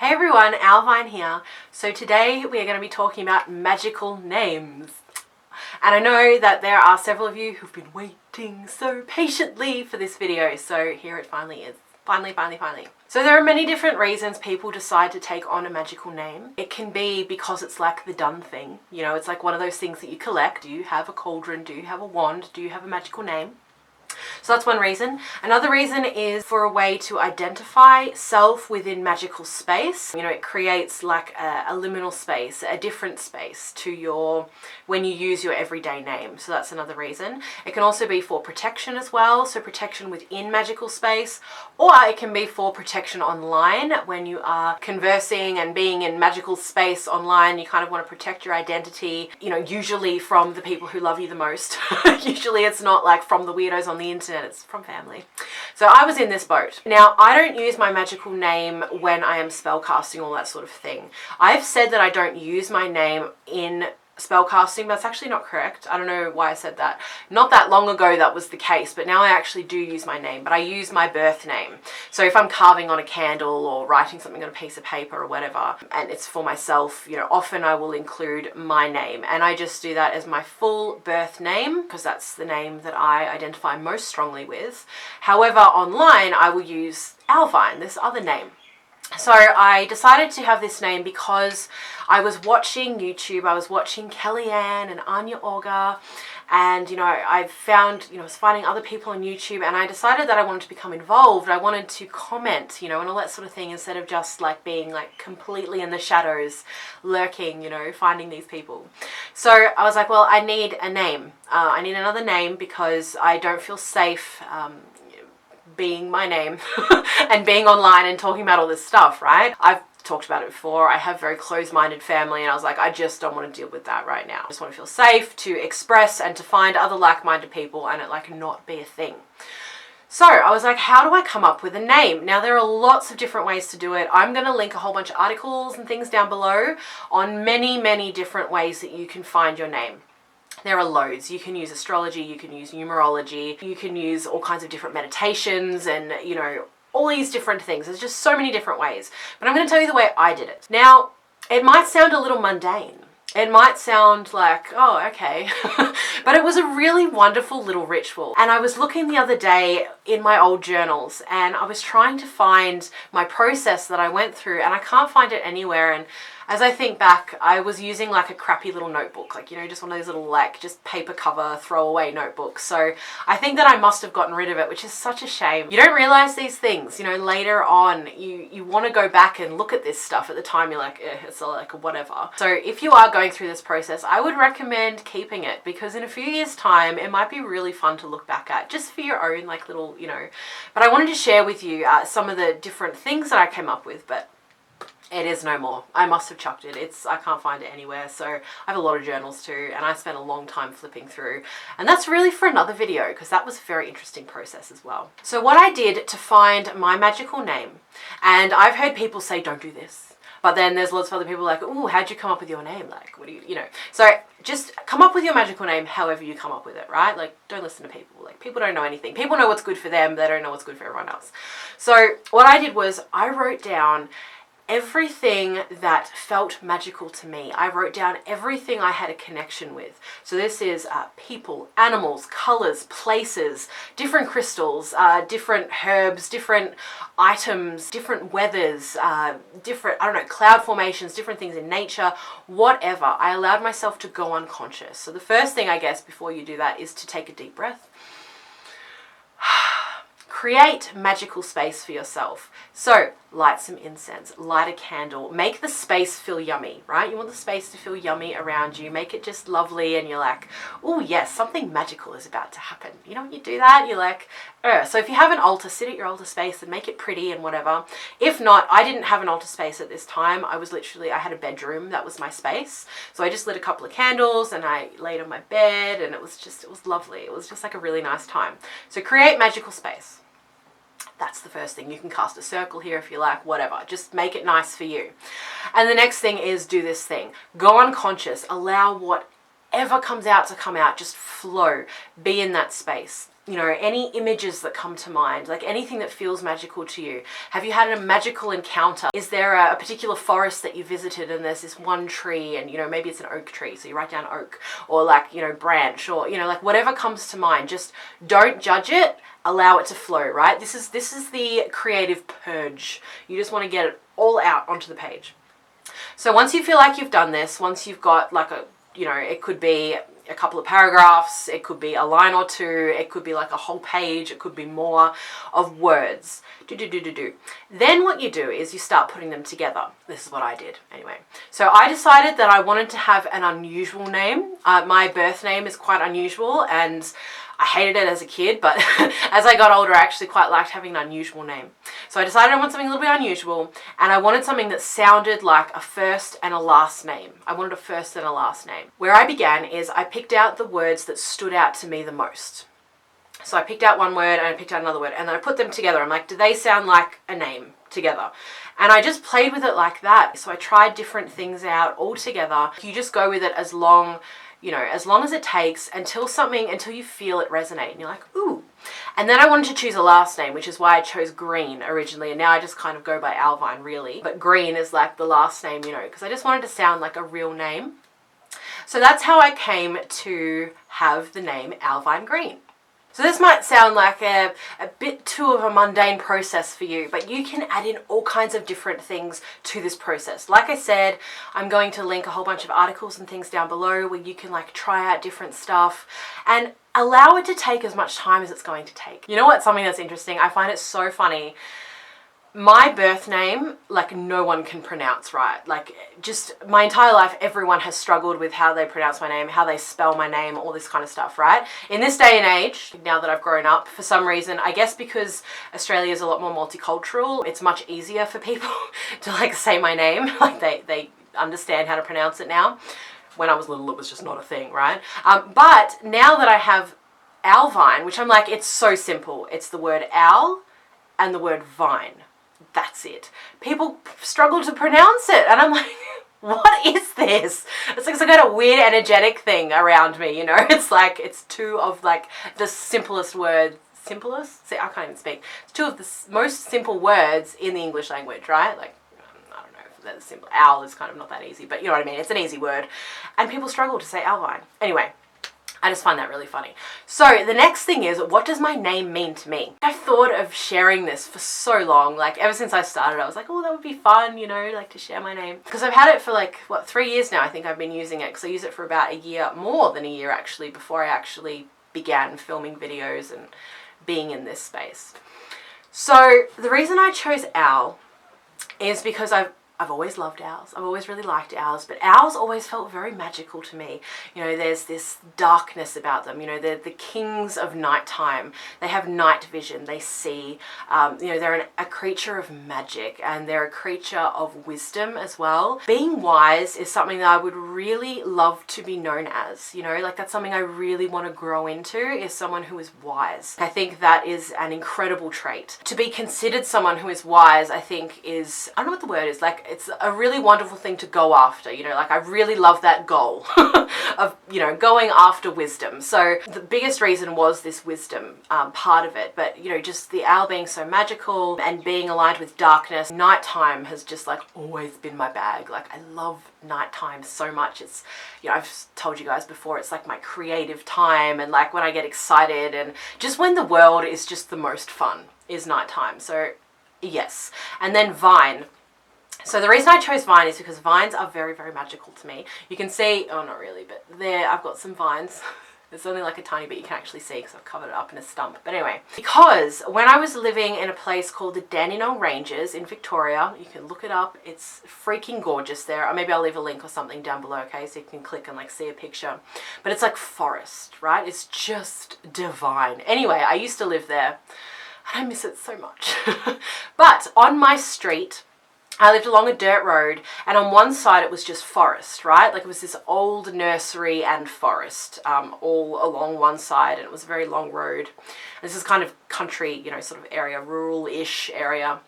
Hey everyone, Owlvine here. So today we are going to be talking about magical names. And I know that there are several of you who've been waiting so patiently for this video, so here it finally is. Finally. So there are many different reasons people decide to take on a magical name. It can be because it's like the done thing. You know, it's like one of those things that you collect. Do you have a cauldron? Do you have a wand? Do you have a magical name? So that's one reason. Another reason is for a way to identify self within magical space. You know, it creates like a liminal space, a different space to when you use your everyday name. So that's another reason. It can also be for protection as well. So protection within magical space, or it can be for protection online when you are conversing and being in magical space online. You kind of want to protect your identity, you know, usually from the people who love you the most. Usually it's not like from the weirdos on the internet, it's from family. So I was in this boat. Now, I don't use my magical name when I am spellcasting, all that sort of thing. I've said that I don't use my name in spellcasting, but that's actually not correct. I don't know why I said that. Not that long ago that was the case, but now I actually do use my name, but I use my birth name. So if I'm carving on a candle or writing something on a piece of paper or whatever, and it's for myself, you know, often I will include my name, and I just do that as my full birth name because that's the name that I identify most strongly with. However, online I will use Owlvine, this other name. So I decided to have this name because I was watching YouTube, I was watching Kellyanne and Anya Auger, and you know, I found, you know, I was finding other people on YouTube, and I decided that I wanted to become involved. I wanted to comment, you know, and all that sort of thing, instead of just like being like completely in the shadows, lurking, you know, finding these people. So I was like, well, I need a name. I need another name because I don't feel safe being my name and being online and talking about all this stuff, right? I've talked about it before. I have very closed-minded family, and I was like, I just don't want to deal with that right now. I just want to feel safe to express and to find other like-minded people and it like not be a thing. So I was like, how do I come up with a name? Now, there are lots of different ways to do it. I'm going to link a whole bunch of articles and things down below on many different ways that you can find your name. There are loads. You can use astrology, you can use numerology, you can use all kinds of different meditations and, you know, all these different things. There's just so many different ways. But I'm going to tell you the way I did it. Now, it might sound a little mundane. It might sound like, oh, okay. But it was a really wonderful little ritual. And I was looking the other day in my old journals, and I was trying to find my process that I went through, and I can't find it anywhere. And as I think back, I was using like a crappy little notebook, like, you know, just one of those little like just paper cover throwaway notebooks. So I think that I must have gotten rid of it, which is such a shame. You don't realize these things, you know, later on you want to go back and look at this stuff. At the time you're like, it's like whatever. So if you are going through this process, I would recommend keeping it, because in a few years time it might be really fun to look back at, just for your own like little, you know. But I wanted to share with you some of the different things that I came up with, but it is no more. I must have chucked it. I can't find it anywhere. So I have a lot of journals too, and I spent a long time flipping through. And that's really for another video, because that was a very interesting process as well. So what I did to find my magical name, and I've heard people say, don't do this. But then there's lots of other people like, oh, how'd you come up with your name? Like, what do you know? So just come up with your magical name however you come up with it, right? Like, don't listen to people. Like, people don't know anything. People know what's good for them. They don't know what's good for everyone else. So what I did was I wrote down everything that felt magical to me. I wrote down everything I had a connection with. So this is people, animals, colors, places, different crystals, different herbs, different items, different weathers, different, I don't know, cloud formations, different things in nature, whatever. I allowed myself to go unconscious. So the first thing, I guess, before you do that is to take a deep breath. Create magical space for yourself. So light some incense, light a candle, make the space feel yummy, right? You want the space to feel yummy around you, make it just lovely, and you're like, oh yes, something magical is about to happen. You know, when you do that, you're like, so if you have an altar, sit at your altar space and make it pretty and whatever. If not, I didn't have an altar space at this time. I had a bedroom, that was my space. So I just lit a couple of candles and I laid on my bed, and it was lovely. It was just like a really nice time. So create magical space. That's the first thing. You can cast a circle here if you like, whatever. Just make it nice for you. And the next thing is do this thing. Go unconscious. Allow whatever comes out to come out, just flow, be in that space. You know, any images that come to mind, like anything that feels magical to you. Have you had a magical encounter? Is there a particular forest that you visited and there's this one tree and, you know, maybe it's an oak tree, so you write down oak, or like, you know, branch, or, you know, like whatever comes to mind. Just don't judge it, allow it to flow, right? This is the creative purge. You just want to get it all out onto the page. So once you feel like you've done this, once you've got like a, you know, it could be a couple of paragraphs, it could be a line or two, it could be like a whole page, it could be more of words. Then what you do is you start putting them together. This is what I did anyway. So I decided that I wanted to have an unusual name. My birth name is quite unusual and I hated it as a kid, but as I got older, I actually quite liked having an unusual name. So I decided I want something a little bit unusual, and I wanted something that sounded like a first and a last name. I wanted a first and a last name. Where I began is I picked out the words that stood out to me the most. So I picked out one word and I picked out another word, and then I put them together. I'm like, do they sound like a name together? And I just played with it like that. So I tried different things out all together. You just go with it as long, you know, as long as it takes, until you feel it resonate and you're like, ooh. And then I wanted to choose a last name, which is why I chose Green originally, and now I just kind of go by Owlvine really. But Green is like the last name, you know, because I just wanted to sound like a real name. So that's how I came to have the name Owlvine Green. So this might sound like a bit too of a mundane process for you, but you can add in all kinds of different things to this process. Like I said, I'm going to link a whole bunch of articles and things down below where you can like try out different stuff and allow it to take as much time as it's going to take. You know what? Something that's interesting, I find it so funny. My birth name, like no one can pronounce right. Like just my entire life, everyone has struggled with how they pronounce my name, how they spell my name, all this kind of stuff, right? In this day and age, now that I've grown up, for some reason, I guess because Australia is a lot more multicultural, it's much easier for people to like say my name. Like they understand how to pronounce it now. When I was little, it was just not a thing, right? But now that I have Owlvine, which I'm like, it's so simple. It's the word owl and the word vine. That's it. People struggle to pronounce it, and I'm like, what is this? It's like some kind of weird energetic thing around me, you know? It's like, it's two of like the simplest words. Simplest? See, I can't even speak. It's two of the most simple words in the English language, right? Like, I don't know if that's simple. Owl is kind of not that easy, but you know what I mean? It's an easy word. And people struggle to say Owlvine. Anyway, I just find that really funny. So the next thing is, what does my name mean to me? I've thought of sharing this for so long. Like ever since I started, I was like, oh, that would be fun, you know, like to share my name. Because I've had it for like, what, 3 years now. I think I've been using it because I used it for about a year, more than a year actually, before I actually began filming videos and being in this space. So the reason I chose Owl is because I've always loved owls. I've always really liked owls, but owls always felt very magical to me. You know, there's this darkness about them. You know, they're the kings of nighttime. They have night vision. They see. You know, they're a creature of magic, and they're a creature of wisdom as well. Being wise is something that I would really love to be known as. You know, like that's something I really want to grow into, is someone who is wise. I think that is an incredible trait. To be considered someone who is wise, I think is, I don't know what the word is, like it's a really wonderful thing to go after, you know, like I really love that goal of, you know, going after wisdom. So the biggest reason was this wisdom part of it, but you know, just the owl being so magical and being aligned with darkness. Nighttime has just like always been my bag. Like I love nighttime so much. It's, you know, I've told you guys before, it's like my creative time, and like when I get excited and just when the world is just the most fun is nighttime. So yes. And then vine. So the reason I chose vine is because vines are very, very magical to me. You can see, oh not really, but there I've got some vines. It's only like a tiny bit you can actually see because I've covered it up in a stump. But anyway, because when I was living in a place called the Dandenong Ranges in Victoria, you can look it up, it's freaking gorgeous there. Or maybe I'll leave a link or something down below, okay, so you can click and like see a picture. But it's like forest, right? It's just divine. Anyway, I used to live there and I miss it so much. But on my street, I lived along a dirt road, and on one side it was just forest, right? Like it was this old nursery and forest all along one side, and it was a very long road. This is kind of country, you know, sort of area, rural-ish area.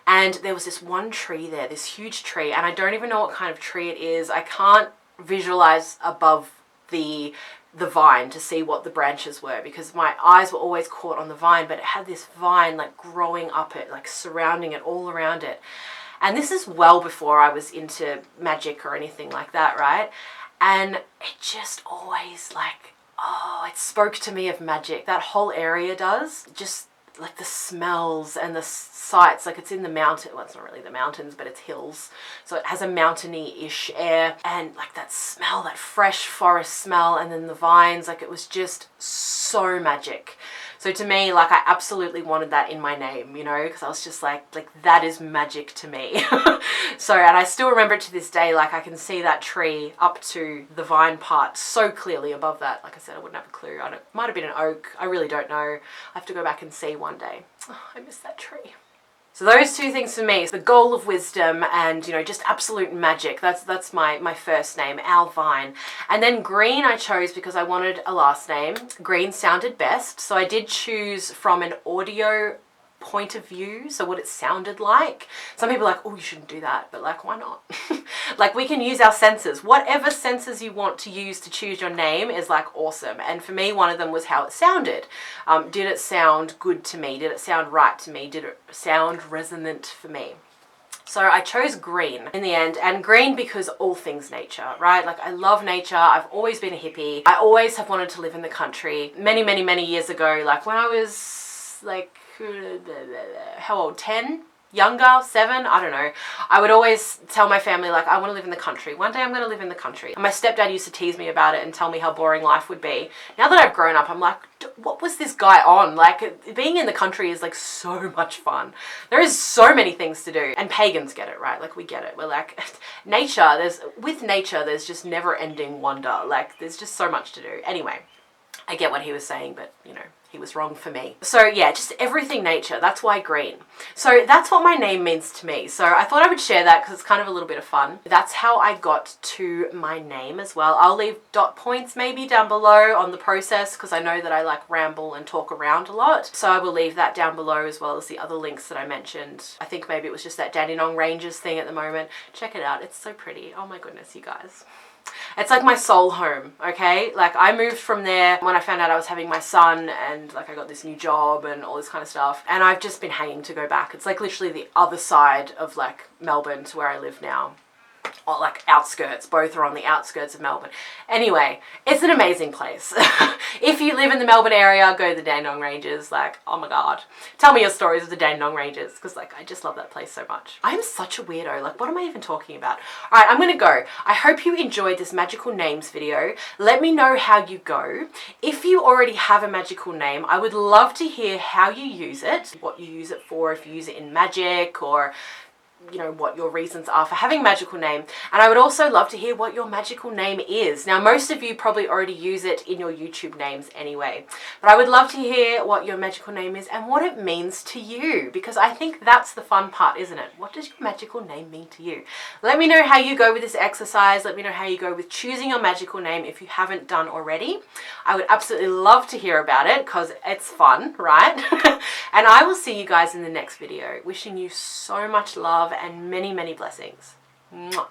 And there was this one tree there, this huge tree, and I don't even know what kind of tree it is. I can't visualize above the vine to see what the branches were, because my eyes were always caught on the vine, but it had this vine like growing up it, like surrounding it, all around it. And this is well before I was into magic or anything like that, right? And it just always like, oh, it spoke to me of magic. That whole area does. Just like the smells and the sights, like it's in the mountain, well, it's not really the mountains, but it's hills, so it has a mountainy-ish air, and like that smell, that fresh forest smell, and then the vines, like it was just so magic. So to me, like I absolutely wanted that in my name, you know, because I was just like that is magic to me. So, and I still remember it to this day, like I can see that tree up to the vine part so clearly. Above that, like I said, I wouldn't have a clue. It might have been an oak. I really don't know. I have to go back and see one day. Oh, I miss that tree. So those two things for me, the goal of wisdom and, you know, just absolute magic. That's my first name, Owlvine. And then Green I chose because I wanted a last name. Green sounded best. So I did choose from an audio point of view, so what it sounded like. Some people are like, oh, you shouldn't do that, but like, why not? Like, we can use our senses. Whatever senses you want to use to choose your name is like awesome. And for me, one of them was how it sounded. Did it sound good to me? Did it sound right to me? Did it sound resonant for me? So I chose Green in the end, and Green because all things nature, right? Like I love nature. I've always been a hippie. I always have wanted to live in the country. Many years ago, like when I was like, how old, 10? Younger, 7, I don't know. I would always tell my family, like, I want to live in the country. One day I'm going to live in the country. And my stepdad used to tease me about it and tell me how boring life would be. Now that I've grown up, I'm like, what was this guy on? Like, being in the country is like so much fun. There is so many things to do. And pagans get it, right? Like, we get it. We're like, with nature, there's just never ending wonder. Like, there's just so much to do. Anyway, I get what he was saying, but, you know, he was wrong for me. So yeah, just everything nature. That's why Green. So that's what my name means to me. So I thought I would share that because it's kind of a little bit of fun. That's how I got to my name as well. I'll leave dot points maybe down below on the process because I know that I like ramble and talk around a lot. So I will leave that down below as well as the other links that I mentioned. I think maybe it was just that Dandenong Ranges thing at the moment. Check it out. It's so pretty. Oh my goodness, you guys. It's like my soul home, okay? Like I moved from there when I found out I was having my son, and like I got this new job and all this kind of stuff. And I've just been hanging to go back. It's like literally the other side of like Melbourne to where I live now. Or like outskirts, both are on the outskirts of Melbourne. Anyway, it's an amazing place. If you live in the Melbourne area, go to the Dandenong Ranges. Like, oh my God. Tell me your stories of the Dandenong Ranges, because like I just love that place so much. I'm such a weirdo. Like, what am I even talking about? All right, I'm gonna go. I hope you enjoyed this magical names video. Let me know how you go. If you already have a magical name, I would love to hear how you use it, what you use it for, if you use it in magic, or you know, what your reasons are for having a magical name. And I would also love to hear what your magical name is. Now, most of you probably already use it in your YouTube names anyway, but I would love to hear what your magical name is and what it means to you, because I think that's the fun part, isn't it? What does your magical name mean to you? Let me know how you go with this exercise. Let me know how you go with choosing your magical name if you haven't done already. I would absolutely love to hear about it because it's fun, right? And I will see you guys in the next video. Wishing you so much love and many blessings. Mwah.